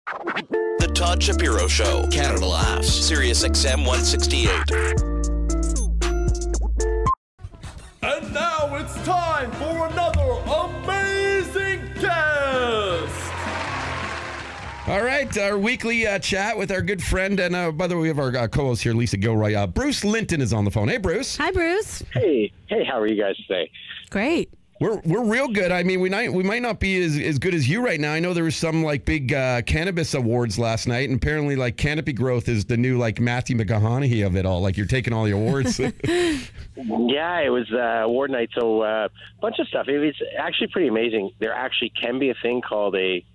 The Todd Shapiro Show, Canada Laughs, SiriusXM 168. And now it's time for another amazing guest. All right, our weekly chat with our good friend, and by the way, we have our co-host here, Lisa Gilroy. Bruce Linton is on the phone. Hey, Bruce. Hi, Bruce. Hey, how are you guys today? Great. We're real good. I mean, we might not be as good as you right now. I know there was some like big cannabis awards last night, and apparently like Canopy Growth is the new like Matthew McConaughey of it all. Like you're taking all the awards. Yeah, it was award night, so a bunch of stuff. It was actually pretty amazing. There actually can be a thing called a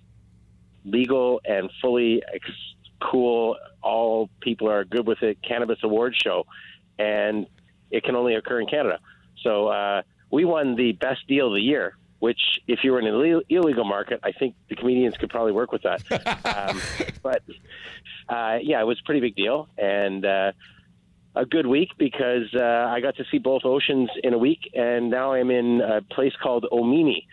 legal and fully cool, all people are good with it, cannabis award show, and it can only occur in Canada. So we won the best deal of the year, which if you were in an illegal market, I think the comedians could probably work with that. But yeah, it was a pretty big deal, and a good week because I got to see both oceans in a week, and now I'm in a place called Omini,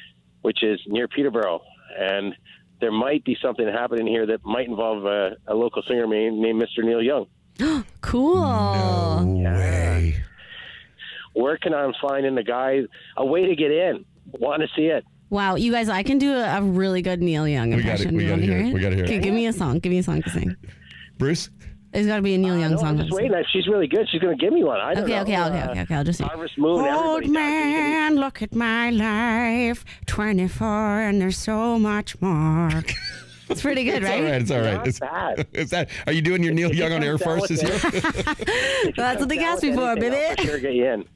which is near Peterborough, and there might be something happening here that might involve a local singer named Mr. Neil Young. Cool. No way. Working on finding a way to get in. Want to see it. Wow, you guys, I can do a really good Neil Young impression. We gotta hear it. We gotta hear it. Okay, give me a song. Give me a song to sing. Bruce? There's got to be a Neil Young song. I'm just waiting. She's really good. She's going to give me one. I don't know. Okay. I'll just sing. Harvest Moon. Old man, look at my life. 24 and there's so much more. It's pretty good, right? It's all right. Not bad. Is that? Are you doing your Neil Young on air farces here? That's what they asked me for, baby. I'll for sure get you in.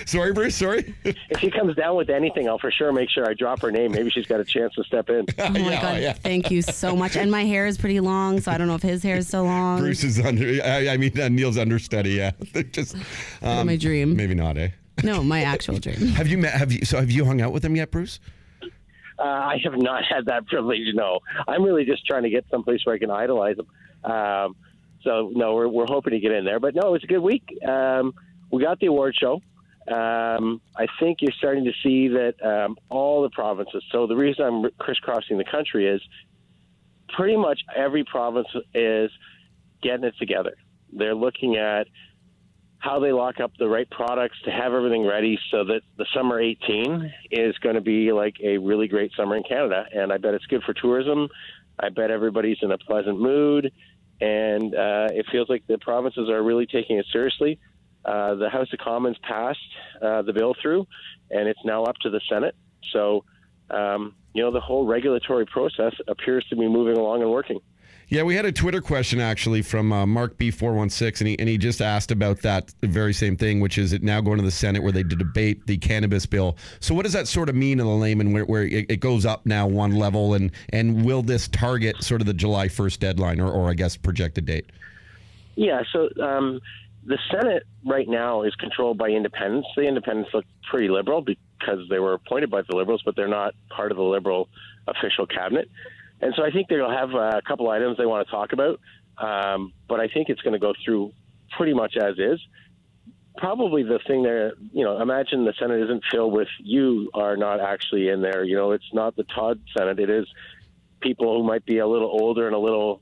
Sorry, Bruce. Sorry. If she comes down with anything, I'll for sure make sure I drop her name. Maybe she's got a chance to step in. Oh my God! Yeah. Thank you so much. And my hair is pretty long, so I don't know if his hair is so long. Bruce is Neil's understudy. Yeah, just my dream. Maybe not, eh? No, my actual dream. Have you hung out with him yet, Bruce? I have not had that privilege, no. I'm really just trying to get someplace where I can idolize him. So, no, we're hoping to get in there. But, no, it was a good week. We got the award show. I think you're starting to see that all the provinces, so the reason I'm crisscrossing the country is pretty much every province is getting it together. They're looking at how they lock up the right products to have everything ready so that the summer 18 is going to be like a really great summer in Canada. And I bet it's good for tourism. I bet everybody's in a pleasant mood. And it feels like the provinces are really taking it seriously. The House of Commons passed the bill through, and it's now up to the Senate. So, the whole regulatory process appears to be moving along and working. Yeah, we had a Twitter question actually from Mark B416, and he just asked about that very same thing, which is it now going to the Senate where they debate the cannabis bill. So what does that sort of mean in the layman where it goes up now one level, and will this target sort of the July 1st deadline or I guess projected date? Yeah, so the Senate right now is controlled by independents. The independents look pretty liberal because they were appointed by the Liberals, but they're not part of the Liberal official cabinet. And so I think they'll have a couple items they want to talk about, but I think it's going to go through pretty much as is. Probably the thing there, imagine the Senate isn't filled with you are not actually in there. It's not the Todd Senate. It is people who might be a little older and a little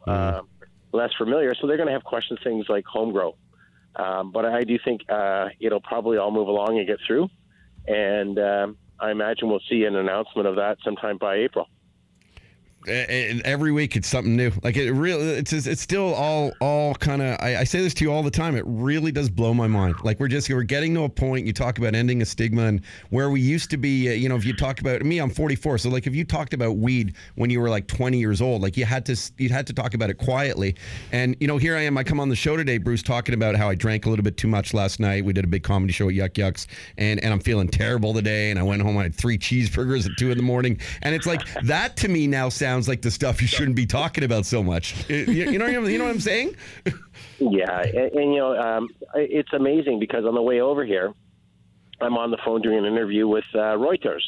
less familiar. So they're going to have questions, things like home grow. But I do think it'll probably all move along and get through. And I imagine we'll see an announcement of that sometime by April. And every week it's something new. Like it's still all kind of. I say this to you all the time. It really does blow my mind. Like we're getting to a point. You talk about ending a stigma, and where we used to be. If you talk about me, I'm 44. So like if you talked about weed when you were like 20 years old, like you had to talk about it quietly. And here I am. I come on the show today, Bruce, talking about how I drank a little bit too much last night. We did a big comedy show at Yuck Yucks, and I'm feeling terrible today. And I went home. I had 3 cheeseburgers at 2 a.m. And it's like that to me now sounds like the stuff you shouldn't be talking about so much. You know what I'm saying? Yeah, and it's amazing because on the way over here, I'm on the phone doing an interview with Reuters,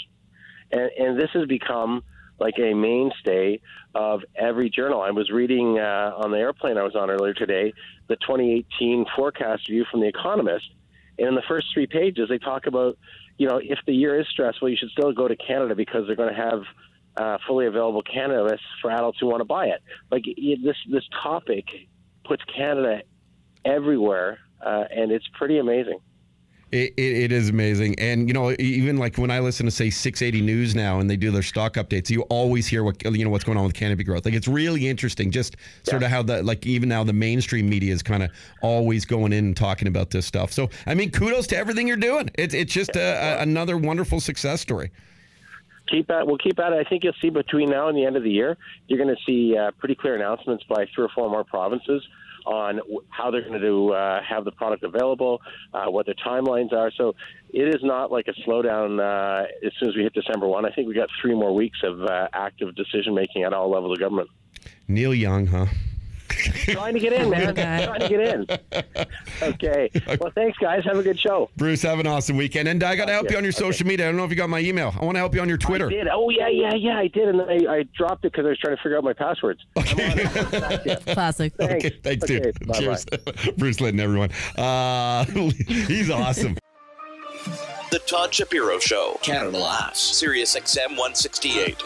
and this has become like a mainstay of every journal. I was reading on the airplane I was on earlier today the 2018 forecast view from The Economist, and in the first 3 pages they talk about if the year is stressful, you should still go to Canada because they're going to have fully available cannabis for adults who want to buy it. Like this topic puts Canada everywhere, and it's pretty amazing. It is amazing. And, even like when I listen to, say, 680 News now and they do their stock updates, you always hear what's going on with Canopy Growth. Like, it's really interesting just sort of how even now the mainstream media is kind of always going in and talking about this stuff. So, I mean, kudos to everything you're doing. It's just another wonderful success story. We'll keep at it. I think you'll see between now and the end of the year, you're going to see pretty clear announcements by 3 or 4 more provinces on how they're going to have the product available, what their timelines are. So it is not like a slowdown as soon as we hit December 1. I think we got 3 more weeks of active decision-making at all levels of government. Neil Young, huh? Trying to get in, man. Trying to get in. Okay. Well, thanks, guys. Have a good show. Bruce, have an awesome weekend. And I got to help you on your social media. I don't know if you got my email. I want to help you on your Twitter. I did. Oh, yeah, I did. And then I dropped it because I was trying to figure out my passwords. Okay. Classic. Thanks. Okay, thanks, dude. Bye-bye. Cheers. Bruce Linton, everyone. He's awesome. The Todd Shapiro Show, Canada Laughs, SiriusXM 168.